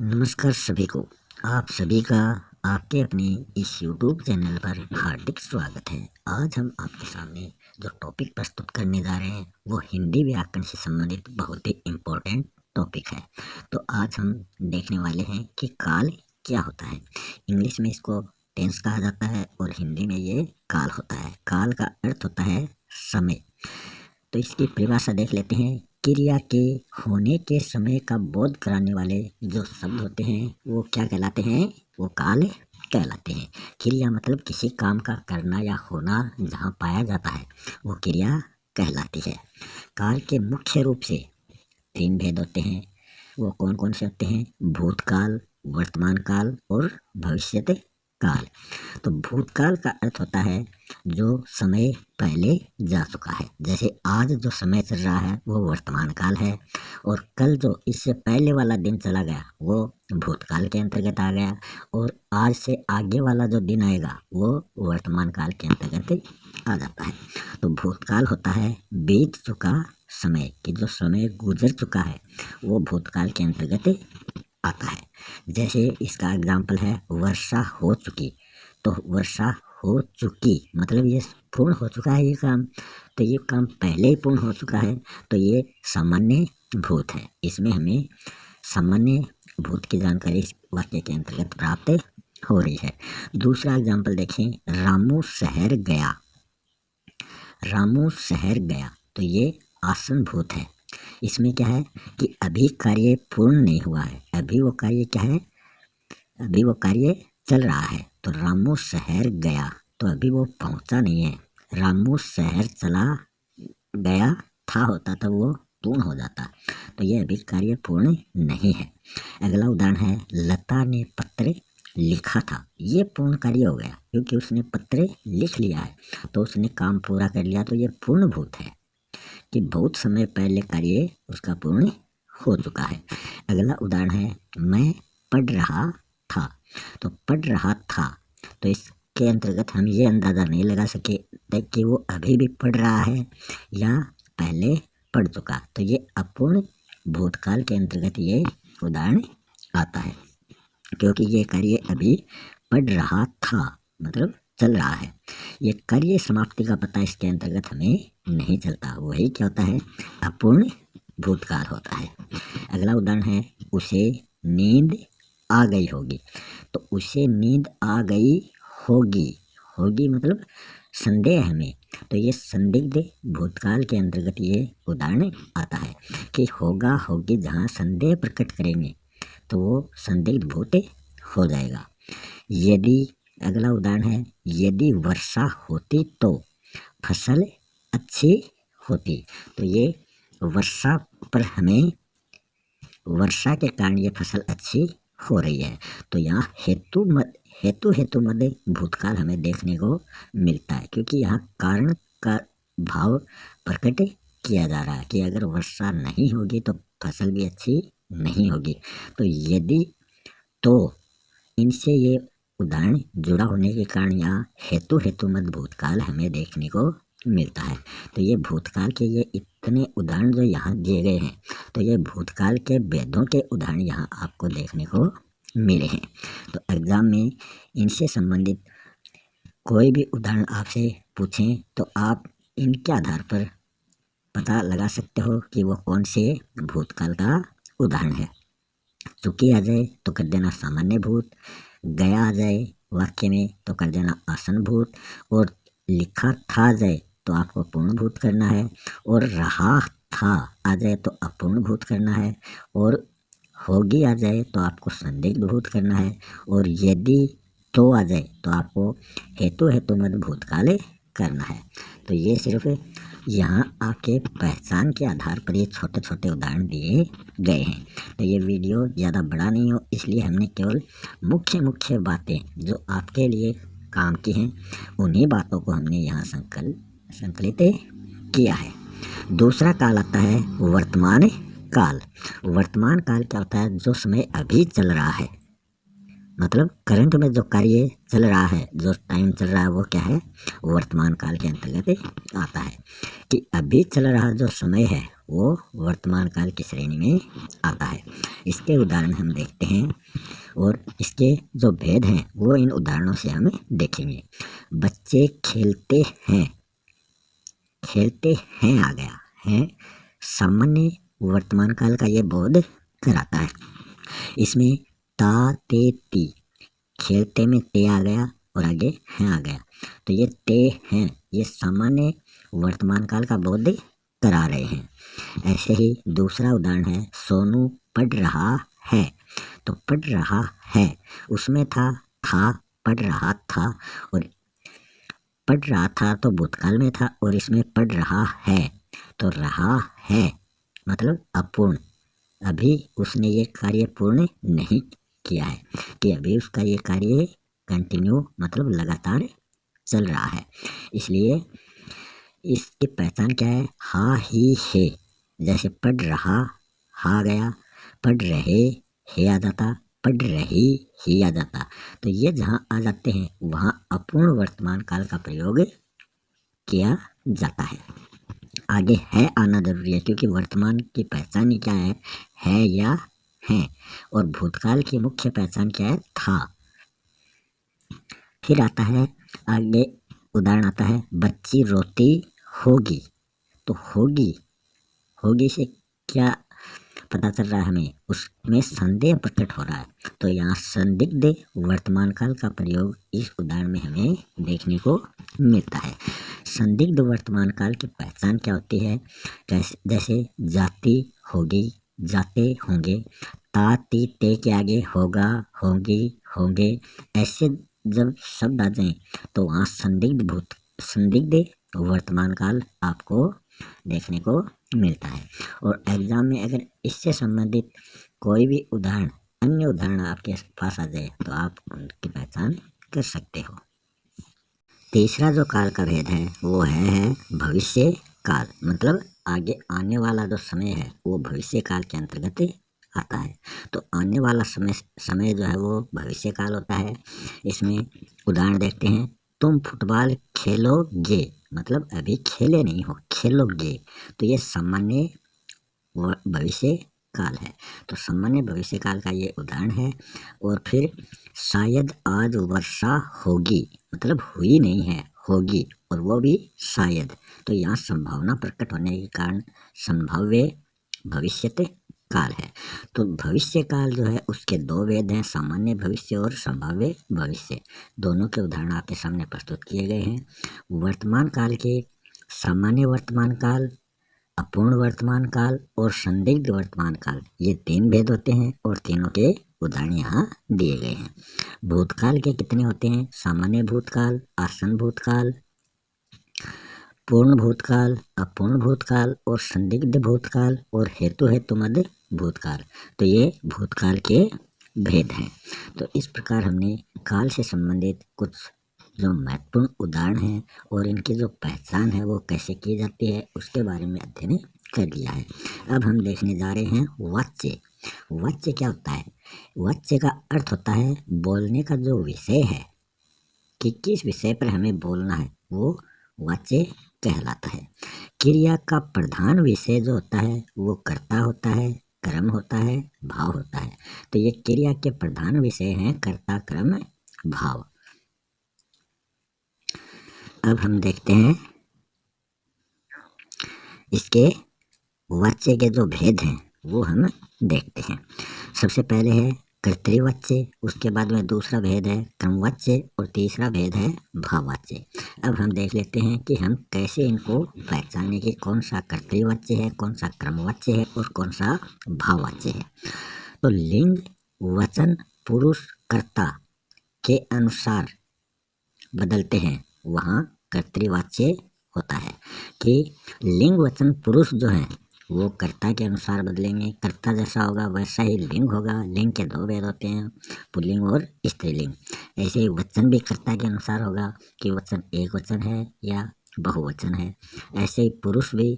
नमस्कार सभी को। आप सभी का आपके अपने इस YouTube चैनल पर हार्दिक स्वागत है। आज हम आपके सामने जो टॉपिक प्रस्तुत करने जा रहे हैं वो हिंदी व्याकरण से संबंधित बहुत ही इम्पोर्टेंट टॉपिक है। तो आज हम देखने वाले हैं कि काल क्या होता है। इंग्लिश में इसको टेंस कहा जाता है और हिंदी में ये काल होता है। काल का अर्थ होता है समय। तो इसकी परिभाषा देख लेते हैं। क्रिया के होने के समय का बोध कराने वाले जो शब्द होते हैं वो क्या कहलाते हैं? वो काल कहलाते हैं। क्रिया मतलब किसी काम का करना या होना जहाँ पाया जाता है वो क्रिया कहलाती है। काल के मुख्य रूप से 3 भेद होते हैं। वो कौन कौन से होते हैं? भूतकाल, वर्तमान काल और भविष्यत काल। तो भूतकाल का अर्थ होता है जो समय पहले जा चुका है। जैसे आज जो समय चल रहा है वो वर्तमान काल है और कल जो इससे पहले वाला दिन चला गया वो भूतकाल के अंतर्गत आ गया और आज से आगे वाला जो दिन आएगा वो वर्तमान काल के अंतर्गत आ जाता है। तो भूतकाल होता है बीत चुका समय, कि जो समय गुजर चुका है वो भूतकाल के अंतर्गत आता है। जैसे इसका एग्जाम्पल है वर्षा हो चुकी। तो वर्षा हो चुकी मतलब ये पूर्ण हो चुका है ये काम। तो ये काम पहले ही पूर्ण हो चुका है तो ये सामान्य भूत है। इसमें हमें सामान्य भूत की जानकारी इस वाक्य के अंतर्गत प्राप्त हो रही है। दूसरा एग्जाम्पल देखें, रामू शहर गया। रामू शहर गया तो ये आसन भूत है। इसमें क्या है कि अभी कार्य पूर्ण नहीं हुआ है, अभी वो कार्य क्या है, अभी वो कार्य चल रहा है। तो रामू शहर गया तो अभी वो पहुंचा नहीं है। रामू शहर चला गया था होता तो वो पूर्ण हो जाता। तो ये अभी कार्य पूर्ण नहीं है। अगला उदाहरण है, लता ने पत्र लिखा था। ये पूर्ण कार्य हो गया क्योंकि उसने पत्र लिख लिया है तो उसने काम पूरा कर लिया। तो ये पूर्ण भूत है कि बहुत समय पहले कार्य उसका पूर्ण हो चुका है। अगला उदाहरण है, मैं पढ़ रहा था। तो पढ़ रहा था तो इसके अंतर्गत हम ये अंदाज़ा नहीं लगा सके कि वो अभी भी पढ़ रहा है या पहले पढ़ चुका। तो ये अपूर्ण भूतकाल के अंतर्गत ये उदाहरण आता है क्योंकि ये कार्य अभी पढ़ रहा था मतलब चल रहा है। ये कार्य समाप्ति का पता इसके अंतर्गत हमें नहीं चलता। वही क्या होता है? अपूर्ण भूतकाल होता है। अगला उदाहरण है, उसे नींद आ गई होगी। तो उसे नींद आ गई होगी, होगी मतलब संदेह हमें। तो ये संदिग्ध भूतकाल के अंतर्गत ये उदाहरण आता है कि होगा होगी जहाँ संदेह प्रकट करेंगे तो वो संदिग्ध भूत हो जाएगा। यदि अगला उदाहरण है, यदि वर्षा होती तो फसल अच्छी होती। तो ये वर्षा पर हमें वर्षा के कारण ये फसल अच्छी हो रही है। तो यहाँ हेतु मध्य भूतकाल हमें देखने को मिलता है क्योंकि यहाँ कारण का भाव प्रकट किया जा रहा है कि अगर वर्षा नहीं होगी तो फसल भी अच्छी नहीं होगी। तो यदि तो इनसे ये उदाहरण जुड़ा होने के कारण यहाँ हेतु मध्य भूतकाल हमें देखने को मिलता है। तो ये भूतकाल के ये इतने उदाहरण जो यहाँ दिए गए हैं तो ये भूतकाल के वेदों के उदाहरण यहाँ आपको देखने को मिले हैं। तो एग्जाम में इनसे संबंधित कोई भी उदाहरण आपसे पूछें तो आप इनके आधार पर पता लगा सकते हो कि वो कौन से भूतकाल का उदाहरण है। चुकी आ जाए तो कर देना सामान्य भूत, गया आ जाए वाक्य में तो कर देना आसन भूत, और लिखा था आ जाए तो आपको पूर्ण भूत करना है, और रहा था आ जाए तो अपूर्ण भूत करना है, और होगी आ जाए तो आपको संदिग्ध भूत करना है, और यदि तो आ जाए तो आपको हेतु मध्य भूतकाल करना है। तो ये सिर्फ यहाँ आपके पहचान के आधार पर ये छोटे छोटे उदाहरण दिए गए हैं। तो ये वीडियो ज़्यादा बड़ा नहीं हो इसलिए हमने केवल मुख्य बातें जो आपके लिए काम की हैं उन्हीं बातों को हमने यहाँ संकलित किया है। दूसरा काल आता है वर्तमान काल। वर्तमान काल क्या होता है? जो समय अभी चल रहा है, मतलब करंट में जो कार्य चल रहा है, जो टाइम चल रहा है वो क्या है? वर्तमान काल के अंतर्गत आता है कि अभी चल रहा जो समय है वो वर्तमान काल की श्रेणी में आता है। इसके उदाहरण हम देखते हैं और इसके जो भेद हैं वो इन उदाहरणों से हम देखेंगे। बच्चे खेलते हैं, खेलते हैं आ गया है, सामान्य वर्तमान काल का ये बोध कराता है। इसमें ता ते ती, खेलते में ते आ गया और आगे हैं आ गया, तो ये ते हैं ये सामान्य वर्तमान काल का बोध करा रहे हैं। ऐसे ही दूसरा उदाहरण है सोनू पढ़ रहा है, तो पढ़ रहा है उसमें था पढ़ रहा था, और पढ़ रहा था तो भूतकाल में था, और इसमें पढ़ रहा है तो रहा है मतलब अपूर्ण, अभी उसने ये कार्य पूर्ण नहीं किया है, कि अभी उसका ये कार्य कंटिन्यू मतलब लगातार चल रहा है। इसलिए इसकी पहचान क्या है, हा ही है। जैसे पढ़ रहा हा गया, पढ़ रहे हे आ जाता, पढ़ रही ही आ जाता, तो ये जहाँ आ जाते हैं वहाँ अपूर्ण वर्तमान काल का प्रयोग किया जाता है। आगे है आना जरूरी है, क्योंकि वर्तमान की पहचान ही क्या है या है, और भूतकाल की मुख्य पहचान क्या है, था। फिर आता है आगे उदाहरण आता है बच्ची रोती होगी, तो होगी से क्या पता चल रहा है हमें, उसमें संदेह प्रकट हो रहा है, तो यहाँ संदिग्ध वर्तमान काल का प्रयोग इस उदाहरण में हमें देखने को मिलता है। संदिग्ध वर्तमान काल की पहचान क्या होती है, जैसे जाती होगी, जाते होंगे, ता ती ते के आगे होगा होंगी होंगे, ऐसे जब शब्द आ जाएं तो वहाँ संदिग्ध वर्तमान काल आपको देखने को मिलता है। और एग्जाम में अगर इससे संबंधित कोई भी उदाहरण अन्य उदाहरण आपके पास आ जाए तो आप उनकी पहचान कर सकते हो। तीसरा जो काल का भेद है वो है भविष्य काल, मतलब आगे आने वाला जो समय है वो भविष्य काल के अंतर्गत आता है। तो आने वाला समय जो है वो भविष्य काल होता है। इसमें उदाहरण देखते हैं, तुम फुटबॉल खेलोगे, मतलब अभी खेले नहीं हो, खेलोगे, तो ये सामान्य भविष्य काल है। तो सामान्य भविष्य काल का ये उदाहरण है। और फिर शायद आज वर्षा होगी, मतलब हुई नहीं है, होगी, और वो भी शायद, तो यहाँ संभावना प्रकट होने के कारण संभाव्य भविष्यत काल है। तो भविष्य काल जो है उसके दो भेद हैं, सामान्य भविष्य और संभाव्य भविष्य। दोनों के उदाहरण आपके सामने प्रस्तुत किए गए हैं। वर्तमान काल के सामान्य वर्तमान काल, अपूर्ण वर्तमान काल और संदिग्ध वर्तमान काल, ये तीन भेद होते हैं और तीनों के उदाहरण यहाँ दिए गए हैं। भूतकाल के कितने होते हैं, सामान्य भूतकाल, आसन भूतकाल, पूर्ण भूतकाल, अपूर्ण भूतकाल और संदिग्ध भूतकाल और हेतुमद भूतकाल, तो ये भूतकाल के भेद हैं। तो इस प्रकार हमने काल से संबंधित कुछ जो महत्वपूर्ण उदाहरण हैं और इनकी जो पहचान है वो कैसे की जाती है उसके बारे में अध्ययन कर लिया है। अब हम देखने जा रहे हैं वाच्य। वाच्य क्या होता है, वाच्य का अर्थ होता है बोलने का जो विषय है, कि किस विषय पर हमें बोलना है, वो वाच्य कहलाता है। क्रिया का प्रधान विषय जो होता है वो कर्ता होता है, क्रम होता है, भाव होता है। तो ये क्रिया के प्रधान विषय हैं कर्ता, क्रम, भाव। अब हम देखते हैं इसके वाच्य के जो भेद हैं वो हम देखते हैं। सबसे पहले है कर्तृवाच्य, उसके बाद में दूसरा भेद है क्रमवाच्य और तीसरा भेद है भाववाच्य। अब हम देख लेते हैं कि हम कैसे इनको पहचाने कि कौन सा कर्तृवाच्य है, कौन सा क्रमवाच्य है और कौन सा भाववाच्य है। तो लिंग वचन पुरुष कर्ता के अनुसार बदलते हैं, वहाँ कर्तृवाच्य होता है। कि लिंग वचन पुरुष जो है वो कर्ता के अनुसार बदलेंगे, कर्ता जैसा होगा वैसा ही लिंग होगा। लिंग के दो भेद होते हैं, पुल्लिंग और स्त्रीलिंग। ऐसे ही वचन भी कर्ता के अनुसार होगा कि वचन एक वचन है या बहुवचन है। ऐसे ही पुरुष भी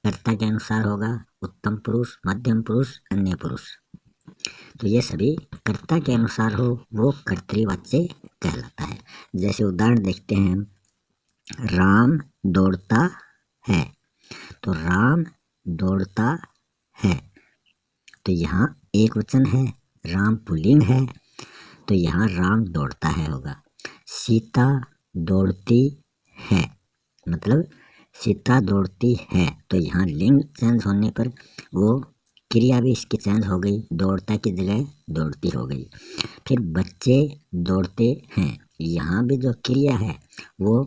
कर्ता के अनुसार होगा, उत्तम पुरुष, मध्यम पुरुष, अन्य पुरुष। तो ये सभी कर्ता के अनुसार हो वो कर्तृवाच्य कहलाता है। जैसे उदाहरण देखते हैं, राम दौड़ता है, तो राम दौड़ता है। तो यहाँ एक वचन है, राम पुल्लिंग है, तो यहाँ राम दौड़ता है होगा। सीता दौड़ती है, मतलब सीता दौड़ती है, तो यहाँ लिंग चेंज होने पर वो क्रिया भी इसकी चेंज हो गई, दौड़ता की जगह दौड़ती हो गई। फिर बच्चे दौड़ते हैं, यहाँ भी जो क्रिया है वो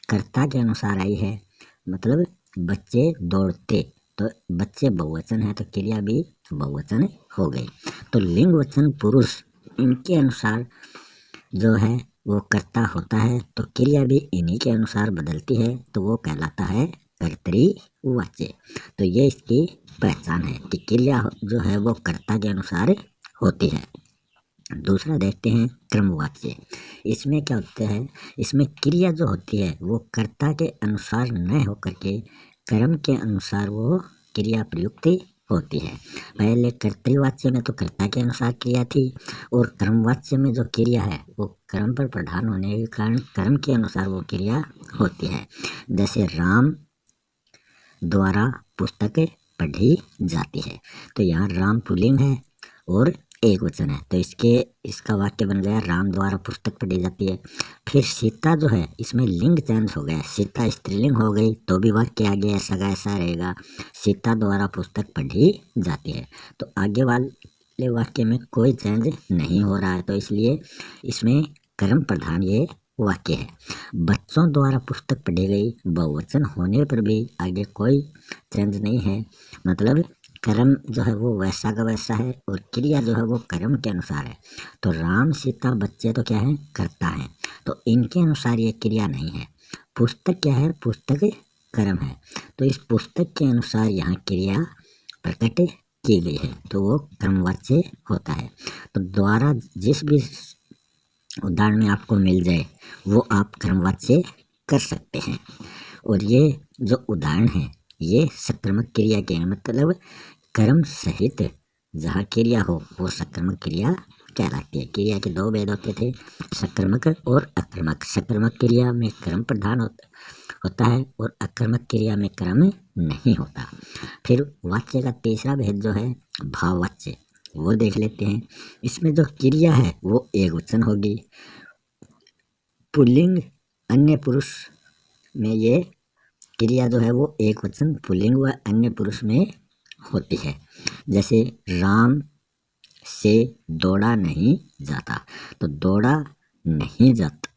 कर्ता के अनुसार आई है, मतलब बच्चे दौड़ते, तो बच्चे बहुवचन है तो क्रिया भी बहुवचन हो गई। तो लिंग वचन पुरुष इनके अनुसार जो है वो कर्ता होता है, तो क्रिया भी इन्हीं के अनुसार बदलती है, तो वो कहलाता है कर्तृवाच्य। तो ये इसकी पहचान है कि क्रिया जो है वो कर्ता के अनुसार होती है। दूसरा देखते हैं क्रमवाच्य। इसमें क्या होता है, इसमें क्रिया जो होती है वो कर्ता के अनुसार न होकर के कर्म के अनुसार वो क्रिया प्रयुक्त होती है। पहले कर्तृवाच्य में तो कर्ता के अनुसार क्रिया थी, और कर्मवाच्य में जो क्रिया है वो कर्म पर प्रधान होने के कारण कर्म के अनुसार वो क्रिया होती है। जैसे राम द्वारा पुस्तक पढ़ी जाती है, तो यहाँ राम पुल्लिंग है और एक वचन है, तो इसका वाक्य बन गया राम द्वारा पुस्तक पढ़ी जाती है। फिर सीता जो है इसमें लिंग चेंज हो गया, सीता स्त्रीलिंग हो गई, तो भी वाक्य आगे ऐसा का ऐसा रहेगा, सीता द्वारा पुस्तक पढ़ी जाती है। तो आगे वाले वाक्य में कोई चेंज नहीं हो रहा है, तो इसलिए इसमें कर्म प्रधान ये वाक्य है। बच्चों द्वारा पुस्तक पढ़ी गई, बहुवचन होने पर भी आगे कोई चेंज नहीं है, मतलब कर्म जो है वो वैसा का वैसा है और क्रिया जो है वो कर्म के अनुसार है। तो राम सीता बच्चे तो क्या है, कर्ता है, तो इनके अनुसार ये क्रिया नहीं है। पुस्तक क्या है, पुस्तक कर्म है, तो इस पुस्तक के अनुसार यहाँ क्रिया प्रकट की गई है, तो वो कर्मवाच्य होता है। तो द्वारा जिस भी उदाहरण में आपको मिल जाए वो आप कर्मवाच्य कर सकते हैं। और ये जो उदाहरण है ये सक्रामक क्रिया के हैं, मतलब कर्म सहित जहाँ क्रिया हो वो सक्रामक क्रिया कहलाती है। क्रिया के दो भेद होते थे, सक्रामक और अक्रमक। सक्रामक क्रिया में कर्म प्रधान होता है और अक्रमक क्रिया में कर्म नहीं होता। फिर वाच्य का तीसरा भेद जो है भाववाच्य, वो देख लेते हैं। इसमें जो क्रिया है वो एक वचन होगी, पुल्लिंग अन्य पुरुष में ये क्रिया जो है वो एक वचन पुल्लिंग व अन्य पुरुष में होती है। जैसे राम से दौड़ा नहीं जाता, तो दौड़ा नहीं जाता।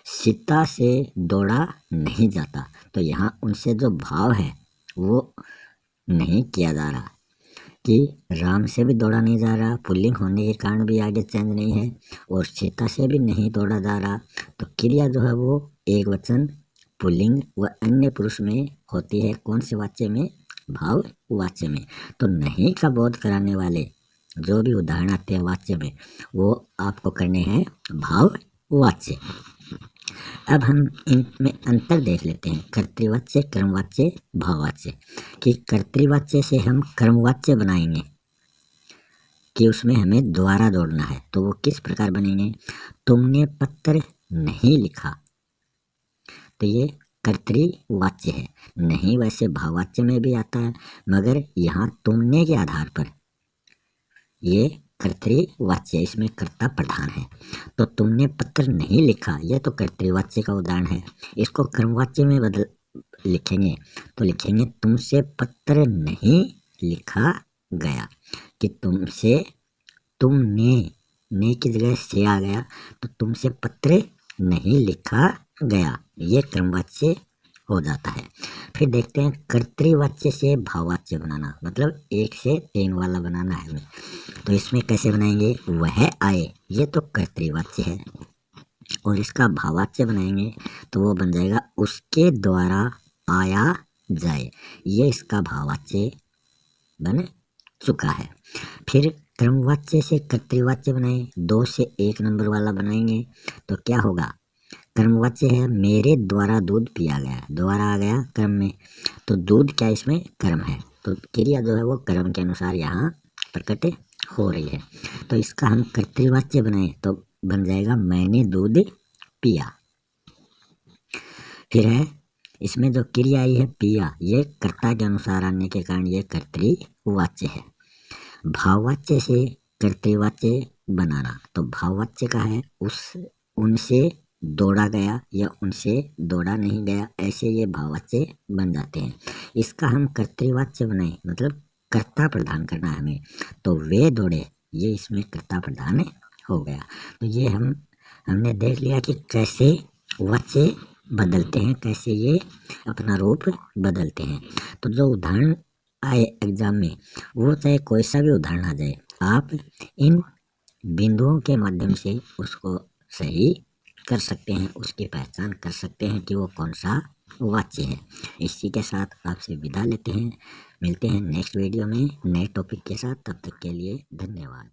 सीता से दौड़ा नहीं जाता, तो यहाँ उनसे जो भाव है वो नहीं किया जा रहा कि राम से भी दौड़ा नहीं जा रहा, पुल्लिंग होने के कारण भी आगे चेंज नहीं है, और सीता से भी नहीं दौड़ा जा रहा, तो क्रिया जो है वो एक वचन पुल्लिंग व अन्य पुरुष में होती है। कौन से वाच्य में, भाव वाच्य में। तो नहीं का बोध कराने वाले जो भी उदाहरण आते हैं वाच्य में वो आपको करने हैं भाव वाच्य। अब हम इनमें अंतर देख लेते हैं, कर्तृवाच्य, कर्मवाच्य, भाववाच्य। कि कर्तृवाच्य से हम कर्मवाच्य बनाएंगे कि उसमें हमें द्वारा जोड़ना है, तो वो किस प्रकार बनेंगे, तुमने पत्र नहीं लिखा, तो ये कर्तृवाच्य है। नहीं वैसे भाववाच्य में भी आता है, मगर यहाँ तुमने के आधार पर ये कर्तृवाच्य, इसमें कर्ता प्रधान है। तो तुमने पत्र नहीं लिखा, यह तो कर्तृवाच्य का उदाहरण है। इसको कर्मवाच्य में बदल लिखेंगे तो लिखेंगे तुमसे पत्र नहीं लिखा गया, कि तुमसे, तुमने, ने की जगह से आ गया, तो तुमसे पत्र नहीं लिखा गया, ये कर्मवाच्य हो जाता है। फिर देखते हैं कर्तृवाच्य से भाववाच्य बनाना, मतलब 1 से 3 वाला बनाना है हमें। तो इसमें कैसे बनाएंगे, वह आए, ये तो कर्तृवाच्य है, और इसका भाववाच्य बनाएंगे तो वो बन जाएगा उसके द्वारा आया जाए, ये इसका भाववाच्य बन चुका है। फिर क्रमवाच्य से कर्तृवाच्य बनाए, 2 से 1 नंबर वाला बनाएंगे तो क्या होगा, कर्मवाच्य है मेरे द्वारा दूध पिया गया, द्वारा आ गया कर्म में, तो दूध क्या इसमें कर्म है, तो क्रिया जो है वो कर्म के अनुसार यहाँ प्रकट हो रही है। तो इसका हम कर्तृवाच्य बनाए तो बन जाएगा मैंने दूध पिया। फिर है इसमें जो क्रिया आई है पिया, ये कर्ता के अनुसार आने के कारण ये कर्तृवाच्य है। भाववाच्य से कर्तृवाच्य बनाना, तो भाववाच्य का है उनसे दौड़ा गया या उनसे दौड़ा नहीं गया, ऐसे ये भाववाच्य बन जाते हैं। इसका हम कर्तृवाच्य बनाए, मतलब कर्ता प्रदान करना है हमें, तो वे दौड़े, ये इसमें कर्ता प्रदान हो गया। तो ये हमने देख लिया कि कैसे वाच्य बदलते हैं, कैसे ये अपना रूप बदलते हैं। तो जो उदाहरण आए एग्जाम में, वो चाहे कोई सा भी उदाहरण आ जाए, आप इन बिंदुओं के माध्यम से उसको सही कर सकते हैं, उसकी पहचान कर सकते हैं कि वो कौन सा वाच्य है। इसी के साथ आपसे विदा लेते हैं, मिलते हैं नेक्स्ट वीडियो में नए टॉपिक के साथ। तब तक के लिए धन्यवाद।